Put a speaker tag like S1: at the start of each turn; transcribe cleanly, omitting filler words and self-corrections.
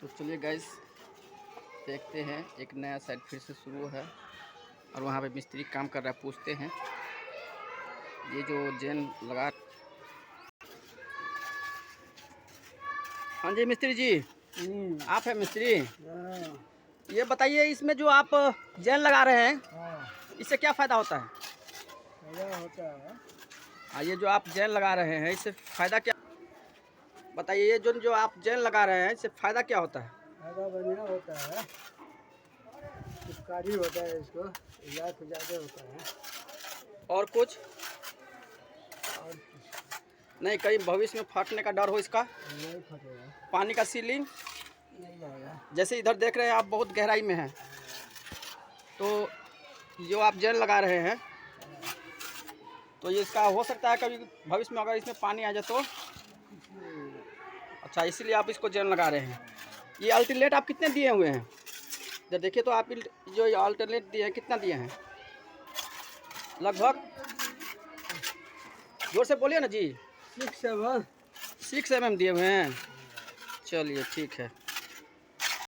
S1: तो चलिए गाइस, देखते हैं एक नया साइड फिर से शुरू है और वहाँ पे मिस्त्री काम कर रहा है। पूछते हैं ये जो जैन लगा। हाँ जी मिस्त्री जी, आप है मिस्त्री? ये बताइए, इसमें जो आप जैन लगा रहे हैं इससे क्या फ़ायदा होता है? हाँ, ये जो आप जैन लगा रहे हैं इससे फ़ायदा क्या बताइए? ये जो आप जैन लगा रहे हैं इससे फ़ायदा क्या होता है?
S2: फायदा बढ़िया होता है, चिपकारी होता है, इसको इलाज ज़्यादा होता है।
S1: और कुछ
S2: और
S1: नहीं? कहीं भविष्य में फटने का डर हो इसका?
S2: नहीं फटेगा,
S1: पानी का सीलिंग
S2: नहीं जाएगा।
S1: जैसे इधर देख रहे हैं आप, बहुत गहराई में है, तो जो आप जैन लगा रहे हैं तो ये इसका हो सकता है कभी भविष्य में अगर इसमें पानी आ जाए तो? अच्छा, इसीलिए आप इसको जैन लगा रहे हैं। ये अल्टरनेट आप कितने दिए हुए हैं? जब देखिए तो आप जो अल्टरनेट दिए हैं कितना दिए हैं लगभग? जोर से बोलिए ना जी।
S2: 6 7
S1: 6 mm दिए हुए हैं। चलिए ठीक है।